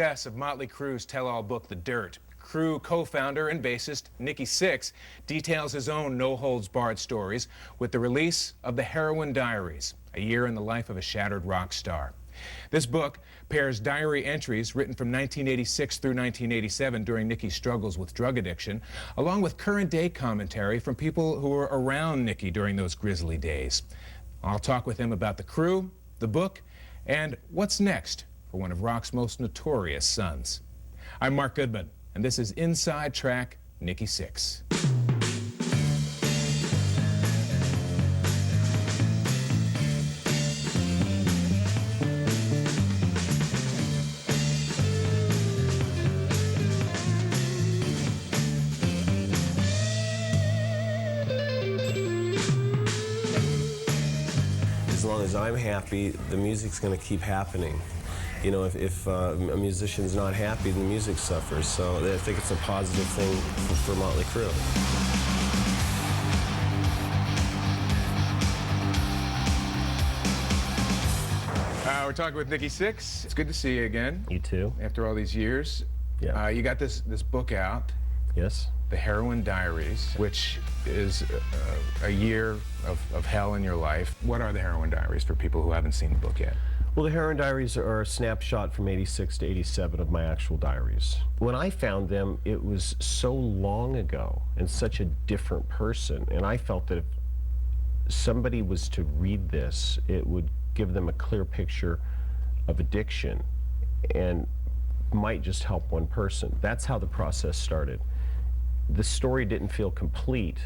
Success of Mötley Crüe's tell-all book, The Dirt. Crüe co-founder and bassist Nikki Sixx details his own no-holds-barred stories with the release of The Heroin Diaries, a year in the life of a shattered rock star. This book pairs diary entries written from 1986 through 1987 during Nikki's struggles with drug addiction, along with current-day commentary from people who were around Nikki during those grisly days. I'll talk with him about the Crüe, the book, and what's next for one of rock's most notorious sons. I'm Mark Goodman, and this is Inside Track Nikki Sixx. As long as I'm happy, the music's going to keep happening. You know, if a musician's not happy, the music suffers. So I think it's a positive thing for Mötley Crüe. We're talking with Nikki Sixx. It's good to see you again. You too. After all these years. Yeah. You got this book out. Yes. The Heroin Diaries, which is a year of hell in your life. What are the Heroin Diaries for people who haven't seen the book yet? Well, the Heroin Diaries are a snapshot from 86 to 87 of my actual diaries. When I found them, it was so long ago and such a different person, and I felt that if somebody was to read this, it would give them a clear picture of addiction and might just help one person. That's how the process started. The story didn't feel complete,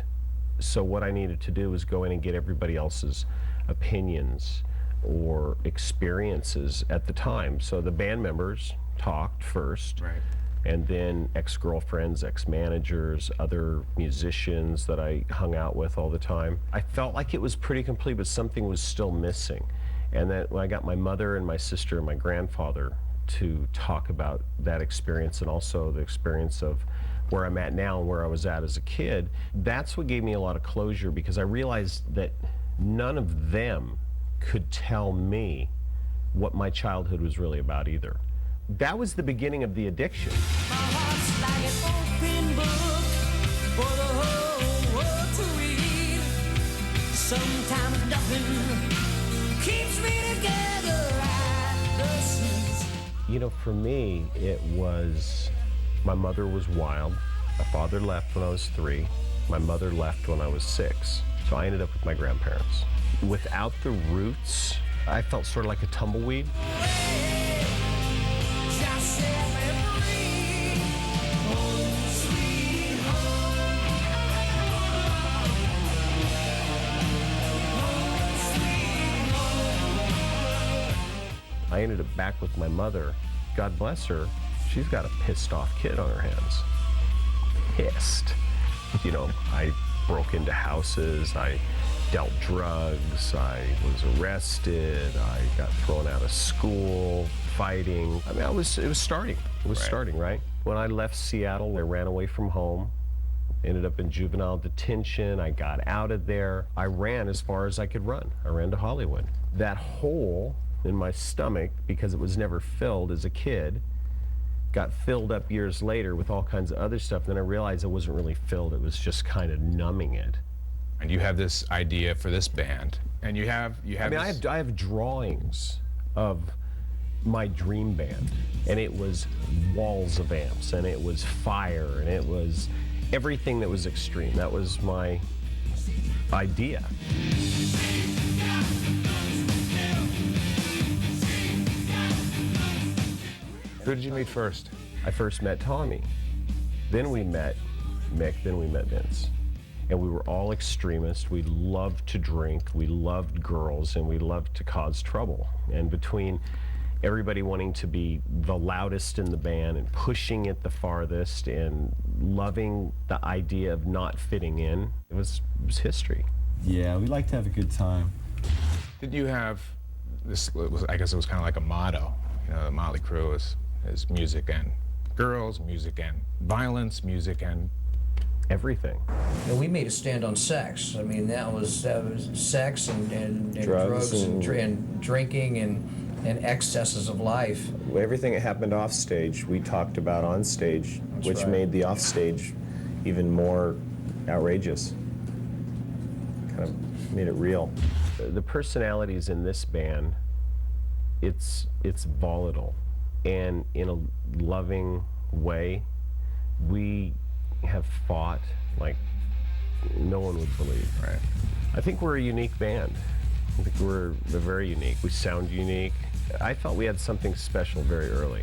so what I needed to do was go in and get everybody else's opinions or experiences at the time. So the band members talked first, right, and then ex-girlfriends, ex-managers, other musicians that I hung out with all the time. I felt like it was pretty complete, but something was still missing. And then when I got my mother and my sister and my grandfather to talk about that experience and also the experience of where I'm at now and where I was at as a kid, that's what gave me a lot of closure, because I realized that none of them could tell me what my childhood was really about either. That was the beginning of the addiction. My heart's like an open book for the whole world to read. Sometimes nothing keeps me together at the seams. You know, for me, it was, my mother was wild. My father left when I was 3. My mother left when I was 6. So I ended up with my grandparents. Without the roots, I felt sort of like a tumbleweed. I ended up back with my mother. God bless her, she's got a pissed off kid on her hands. Pissed. You know, I broke into houses, I dealt drugs, I was arrested, I got thrown out of school, fighting. I mean, it was starting. It was starting, right? When I left Seattle, I ran away from home, ended up in juvenile detention. I got out of there. I ran as far as I could run. I ran to Hollywood. That hole in my stomach, because it was never filled as a kid, got filled up years later with all kinds of other stuff. Then I realized it wasn't really filled, it was just kind of numbing it. And you have this idea for this band, and you have. I mean, I have drawings of my dream band, and it was walls of amps, and it was fire, and it was everything that was extreme. That was my idea. Who did you meet first? I first met Tommy. Then we met Mick, then we met Vince. And we were all extremists. We loved to drink, we loved girls, and we loved to cause trouble. And between everybody wanting to be the loudest in the band and pushing it the farthest and loving the idea of not fitting in, it was history. Yeah, we like to have a good time. Did you have this? I guess it was kind of like a motto. You know, the Mötley Crüe is music and girls, music and violence, music and everything. And we made a stand on sex. I mean, that was sex and drugs and drinking and and excesses of life. Everything that happened off stage, we talked about on stage, That's which right. made the off stage even more outrageous. Kind of made it real. The personalities in this band, it's volatile, and in a loving way. We have fought like no one would believe. Right. I think we're a unique band. I think we're very unique. We sound unique. I felt we had something special very early.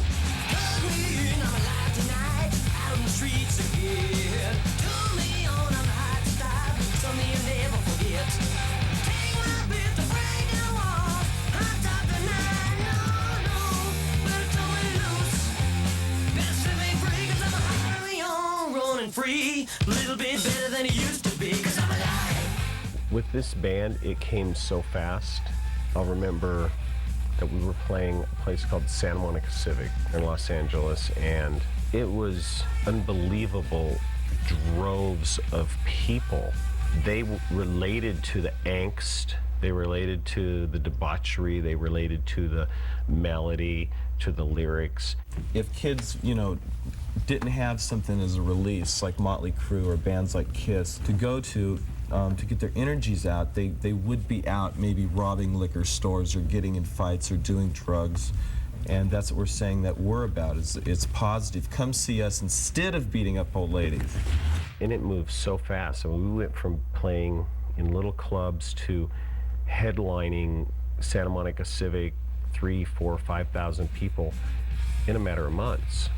Free, a little bit better than it used to be, 'cause I'm alive. With this band, it came so fast. I'll remember that we were playing a place called Santa Monica Civic in Los Angeles, and it was unbelievable droves of people. They related to the angst, they related to the debauchery, they related to the melody, to the lyrics. If kids, you know, didn't have something as a release like Mötley Crüe or bands like Kiss to go to get their energies out, they would be out maybe robbing liquor stores or getting in fights or doing drugs. And that's what we're saying that we're about, is it's positive. Come see us instead of beating up old ladies. And it moved so fast. So we went from playing in little clubs to headlining Santa Monica Civic, 3,000, 4,000, 5,000 people in a matter of months.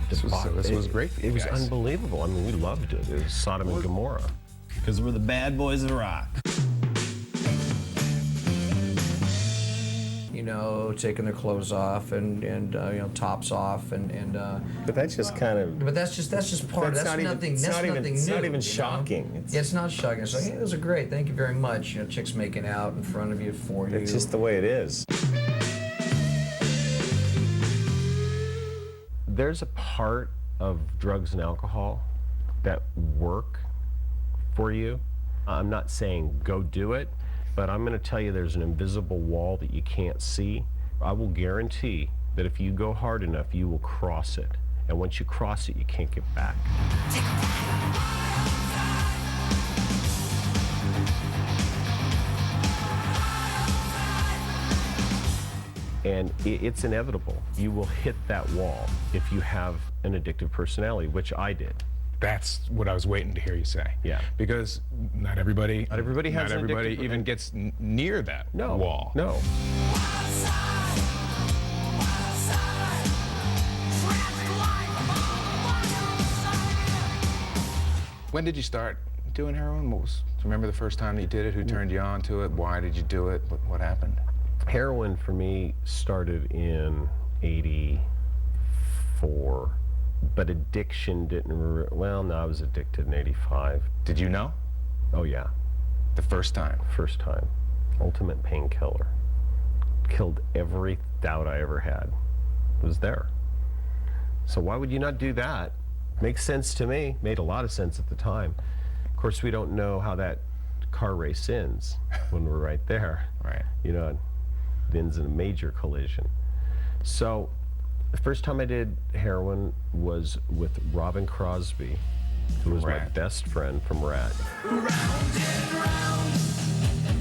This was great for you It was guys. unbelievable. I mean, we loved it. It was Sodom and Gomorrah. Because we're the bad boys of rock. You know, taking their clothes off and you know, tops off and. But that's just kind of. But that's just part. That's not even- nothing. it's That's not even- nothing it's new. not even you know? shocking. Yeah, it's not shocking. It's like, hey, those are great. Thank you very much. You know, chicks making out in front of you, for you. It's just the way it is. There's a part of drugs and alcohol that work for you. I'm not saying go do it, but I'm going to tell you there's an invisible wall that you can't see. I will guarantee that if you go hard enough, you will cross it. And once you cross it, you can't get back. And it's inevitable. You will hit that wall if you have an addictive personality, which I did. That's what I was waiting to hear you say. Yeah. Because not everybody has not an everybody addictive even gets near that wall. No. When did you start doing heroin? Do you remember the first time that you did it? Who turned you on to it? Why did you do it? What happened? Heroin for me started in '84, but addiction didn't. Well, no, I was addicted in '85. Did you know? Oh yeah, The first time? first time. Ultimate painkiller. Killed every doubt I ever had. It was there. So why would you not do that? Makes sense to me. Made a lot of sense at the time. Of course, we don't know how that car race ends when we're right there. Right. You know, it ends in a major collision. So the first time I did heroin was with Robin Crosby, who was my Rat. best friend from Rat. Round and round,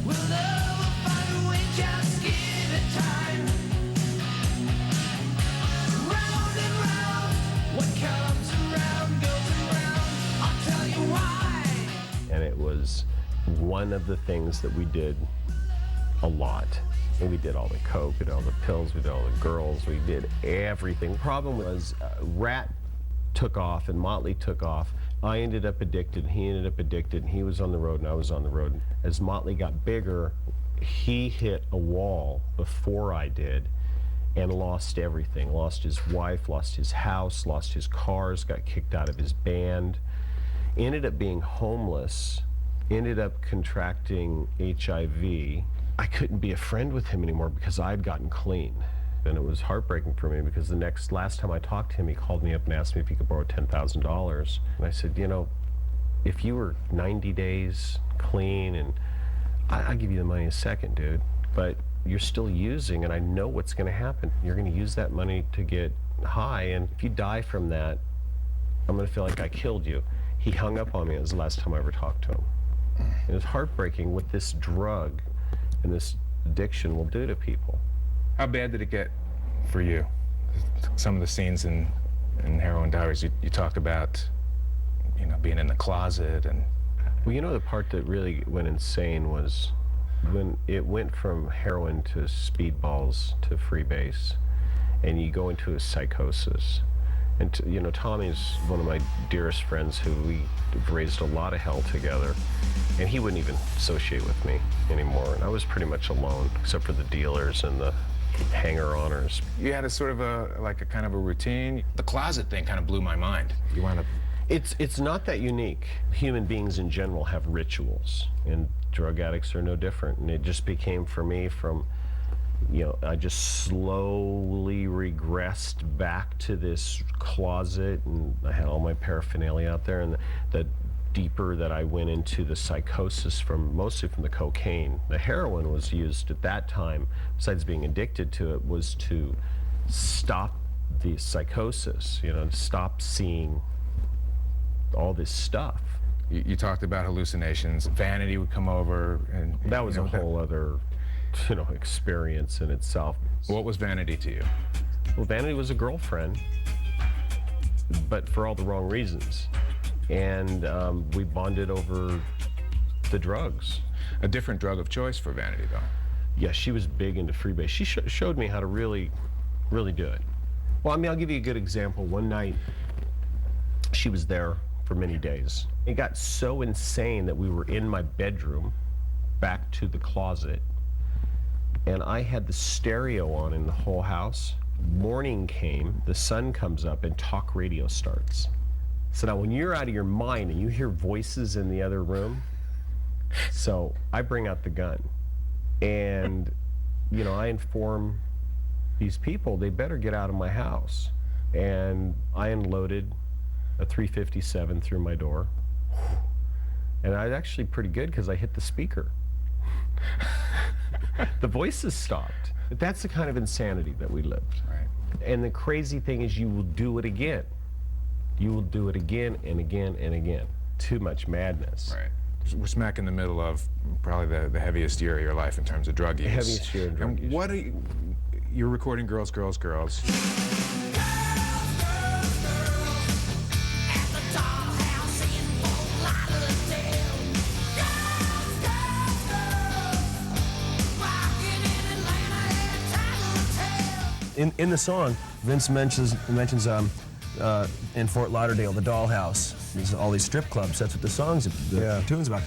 we'll never find we just give it time. Round and round, what comes around goes around. I'll tell you why. And it was one of the things that we did a lot. And we did all the coke, we did all the pills, we did all the girls, we did everything. Problem was, Rat took off and Mötley took off. I ended up addicted, and he ended up addicted, and he was on the road and I was on the road. As Mötley got bigger, he hit a wall before I did and lost everything. Lost his wife, lost his house, lost his cars, got kicked out of his band. Ended up being homeless, ended up contracting HIV. I couldn't be a friend with him anymore because I'd gotten clean. and it was heartbreaking for me because last time I talked to him, he called me up and asked me if he could borrow $10,000. And I said, you know, if you were 90 days clean, and I'll give you the money in a second, dude, but you're still using, and I know what's going to happen. You're going to use that money to get high, and if you die from that, I'm going to feel like I killed you. He hung up on me. It was the last time I ever talked to him. It was heartbreaking what this drug and this addiction will do to people. How bad did it get for you? Some of the scenes in Heroin Diaries, you talked about, you know, being in the closet and... Well, you know, the part that really went insane was when it went from heroin to speedballs to freebase, and you go into a psychosis. And you know, Tommy's one of my dearest friends who we raised a lot of hell together, and he wouldn't even associate with me anymore. And I was pretty much alone, except for the dealers and the hanger-oners. You had a sort of a kind of a routine. The closet thing kind of blew my mind. You wound up... It's not that unique. Human beings in general have rituals, and drug addicts are no different. And it just became for me from, you know, I just slowly regressed back to this closet, and I had all my paraphernalia out there, and the deeper that I went into the psychosis mostly from the cocaine. The heroin was used at that time, besides being addicted to it, was to stop the psychosis, you know, to stop seeing all this stuff. You talked about hallucinations. Vanity would come over, and that was a whole other, you know, experience in itself. What was Vanity to you? Well, Vanity was a girlfriend, but for all the wrong reasons. And we bonded over the drugs. A different drug of choice for Vanity, though. Yeah, she was big into freebase. She showed me how to really do it. Well, I mean, I'll give you a good example. One night, she was there for many days. It got so insane that we were in my bedroom, back to the closet, and I had the stereo on in the whole house. Morning came, the sun comes up, and talk radio starts. So now when you're out of your mind and you hear voices in the other room, so I bring out the gun, and you know, I inform these people they better get out of my house. And I unloaded a .357 through my door, and I was actually pretty good because I hit the speaker. The voices stopped. But that's the kind of insanity that we lived. Right. And the crazy thing is, you will do it again. You will do it again and again and again. Too much madness. Right. We're smack in the middle of probably the heaviest year of your life in terms of drug use. The heaviest year in drug use. And what are you're recording Girls, Girls, Girls. In the song, Vince mentions in Fort Lauderdale, the Dollhouse. There's all these strip clubs. That's what the tune's about.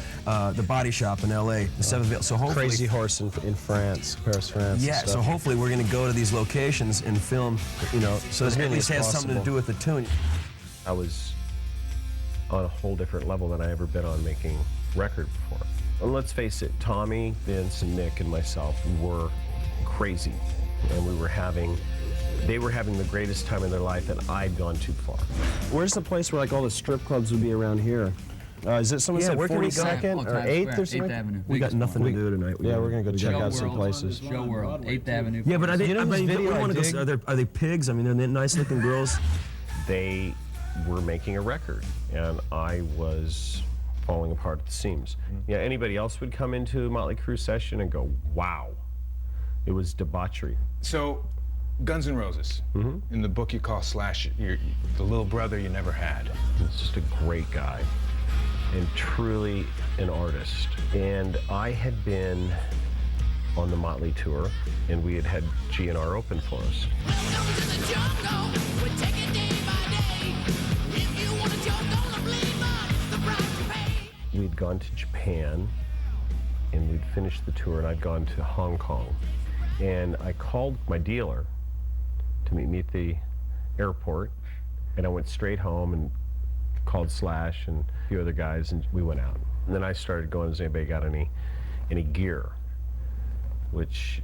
The Body Shop in L.A., the Seven Veils. So hopefully, Crazy Horse in France, Paris, France. yeah. So hopefully, we're going to go to these locations and film. You know, so it at least has something to do with the tune. I was on a whole different level than I ever been on making record before. And let's face it, Tommy, Vince, and Nick, and myself were crazy, and they were having the greatest time of their life, and I'd gone too far. Where's the place where like all the strip clubs would be around here? Is it someone said where can we go? 42nd or 8th or something? 8th Avenue. We got nothing to do tonight. Yeah, we're gonna go check out some places. Show World, 8th Avenue. Yeah, but are they? You know this video I dig? Are they pigs? I mean, they're nice-looking girls. They were making a record, and I was falling apart at the seams. Yeah, anybody else would come into a Mötley Crüe session and go, wow. It was debauchery. So, Guns N' Roses. In the book you call Slash, the little brother you never had. He's just a great guy and truly an artist. And I had been on the Mötley tour, and we had GNR open for us. Welcome to the jungle. We take it day by day. If you want to jump on the blade mud, the price you pay. We'd gone to Japan, and we'd finished the tour, and I'd gone to Hong Kong. And I called my dealer to meet me at the airport, and I went straight home and called Slash and a few other guys, and we went out. And then I started going, has anybody got any gear? Which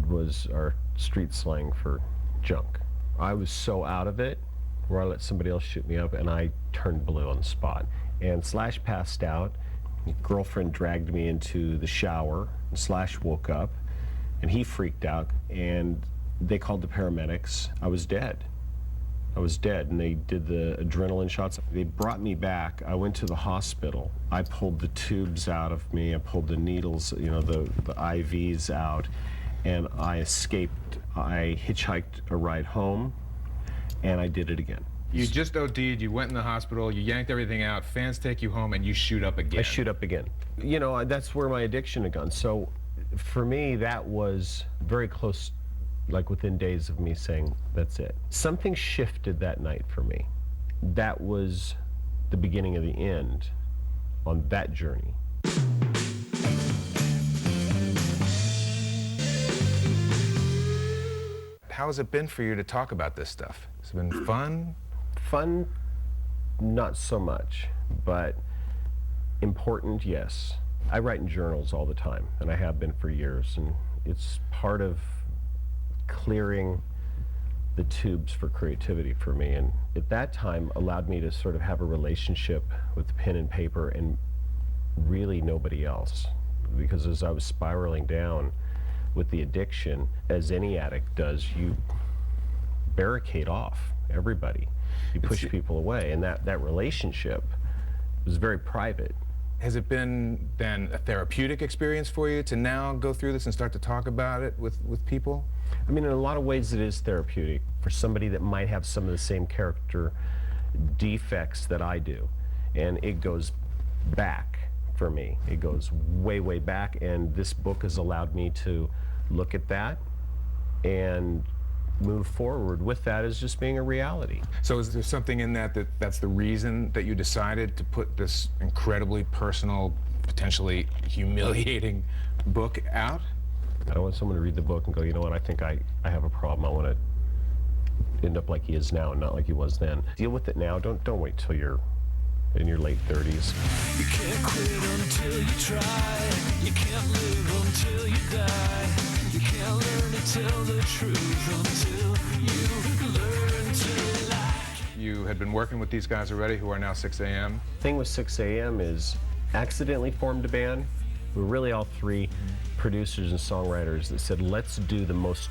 was our street slang for junk. I was so out of it where I let somebody else shoot me up and I turned blue on the spot. And Slash passed out. My girlfriend dragged me into the shower. And Slash woke up and he freaked out and they called the paramedics. I was dead. I was dead, and they did the adrenaline shots. They brought me back. I went to the hospital. I pulled the tubes out of me. I pulled the needles, you know, the IVs out, and I escaped. I hitchhiked a ride home, and I did it again. You just OD'd, you went in the hospital, you yanked everything out, fans take you home, and you shoot up again. I shoot up again. You know, that's where my addiction had gone. So for me, that was very close, like within days of me saying, that's it. Something shifted that night for me. That was the beginning of the end on that journey. How has it been for you to talk about this stuff? Has it been fun? Fun, not so much, but important, yes. I write in journals all the time, and I have been for years, and it's part of clearing the tubes for creativity for me, and at that time allowed me to sort of have a relationship with pen and paper and really nobody else, because as I was spiraling down with the addiction, as any addict does, you barricade off everybody. You push people away, and that relationship was very private. Has it been then a therapeutic experience for you to now go through this and start to talk about it with people? I mean, in a lot of ways it is therapeutic for somebody that might have some of the same character defects that I do. And it goes back for me. It goes way, way back, and this book has allowed me to look at that and move forward with that as just being a reality. So is there something in that's the reason that you decided to put this incredibly personal, potentially humiliating book out? I don't want someone to read the book and go, you know what, I think I have a problem. I want to end up like he is now and not like he was then. Deal with it now. Don't wait till you're in your late 30s. You can't quit until you try. You can't live until you die. You can't learn to tell the truth until you learn to lie. You had been working with these guys already who are now 6 a.m. The thing with 6 a.m. is accidentally formed a band. We're really all three producers and songwriters that said, let's do the most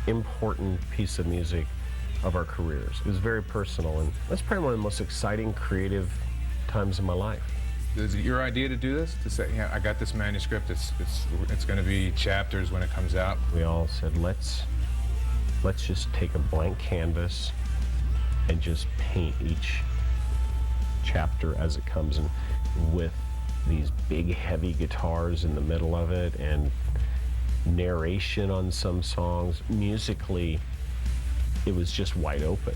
important piece of music of our careers. It was very personal, and that's probably one of the most exciting, creative times of my life. Is it your idea to do this? To say, yeah, I got this manuscript, it's going to be chapters when it comes out? We all said, let's just take a blank canvas and just paint each chapter as it comes in, with these big heavy guitars in the middle of it and narration on some songs. Musically, it was just wide open.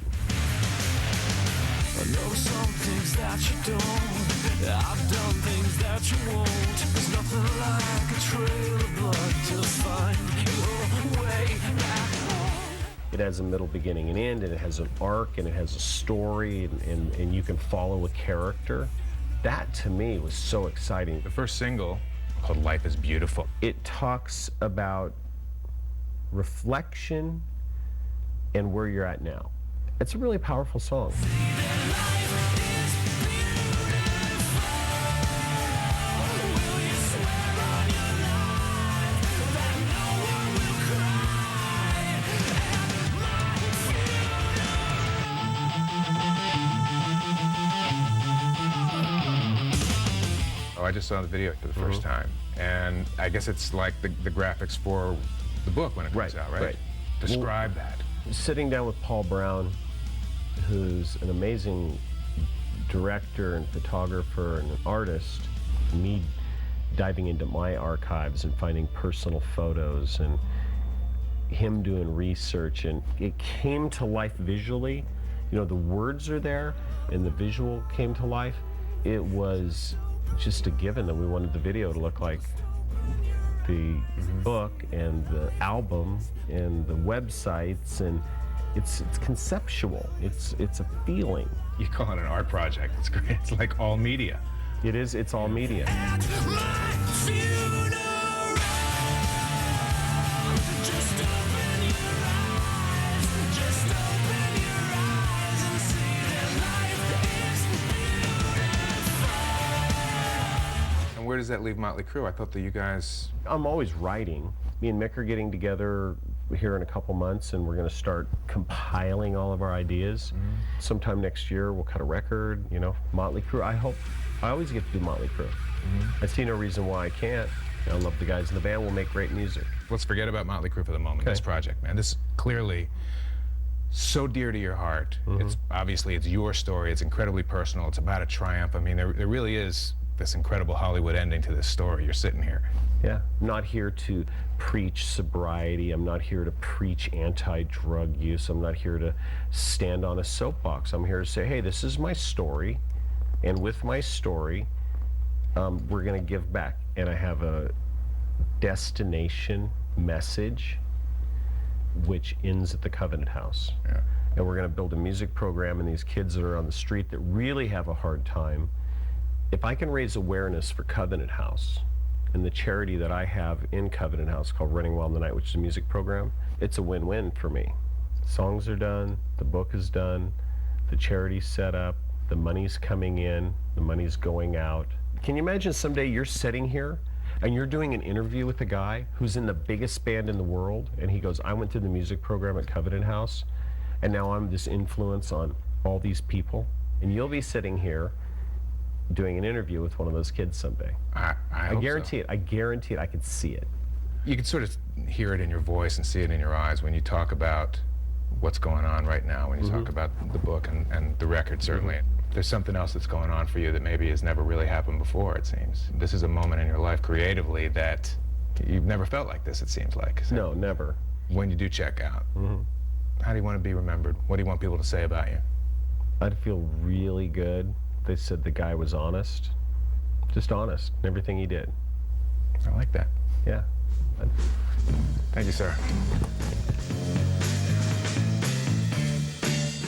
I know some things that you don't. I've done things that you won't. There's nothing like a trail of blood to find your way back home. It has a middle, beginning, and end, and it has an arc, and it has a story, and you can follow a character. That, to me, was so exciting. The first single, called Life is Beautiful. It talks about reflection and where you're at now. It's a really powerful song. Oh, I just saw the video for the first time, and I guess it's like the graphics for the book when it comes out, right? Right. Describe that. Sitting down with Paul Brown, who's an amazing director and photographer and an artist, me diving into my archives and finding personal photos, and him doing research, and it came to life visually. You know, the words are there and the visual came to life. It was just a given that we wanted the video to look like the book and the album and the websites, and it's conceptual. It's a feeling. You call it an art project. It's great. It's like all media. It is. It's all media. At my funeral, just open And where does that leave Mötley Crüe? I thought that you guys... I'm always writing. Me and Mick are getting together here in a couple months, and we're going to start compiling all of our ideas. Sometime next year, we'll cut a record, you know, Mötley Crüe. I always get to do Mötley Crüe. I see no reason why I can't. I love the guys in the band. We'll make great music. Let's forget about Mötley Crüe for the moment. Okay. This project, man, this is clearly so dear to your heart. It's obviously, it's your story. It's incredibly personal. It's about a triumph. I mean, there really is this incredible Hollywood ending to this story. You're sitting here. Yeah, I'm not here to preach sobriety. I'm not here to preach anti-drug use. I'm not here to stand on a soapbox. I'm here to say, hey, this is my story, and with my story, we're going to give back. And I have a destination message which ends at the Covenant House. Yeah. And we're going to build a music program, and these kids that are on the street that really have a hard time, if I can raise awareness for Covenant House and the charity that I have in Covenant House called Running Wild in the Night, which is a music program, it's a win-win for me. Songs are done, the book is done, the charity's set up, the money's coming in, the money's going out. Can you imagine someday you're sitting here and you're doing an interview with a guy who's in the biggest band in the world, and he goes, I went through the music program at Covenant House, and now I'm this influence on all these people, and you'll be sitting here doing an interview with one of those kids someday. I guarantee it. I guarantee it. I can see it. You can sort of hear it in your voice and see it in your eyes when you talk about what's going on right now, when you talk about the book and the record, certainly. There's something else that's going on for you that maybe has never really happened before, it seems. This is a moment in your life creatively that you've never felt like this, it seems like. So No, never. when you do check out, how do you want to be remembered? What do you want people to say about you? I'd feel really good. They said the guy was honest. Just honest in everything he did. I like that. Yeah. Thank you, sir.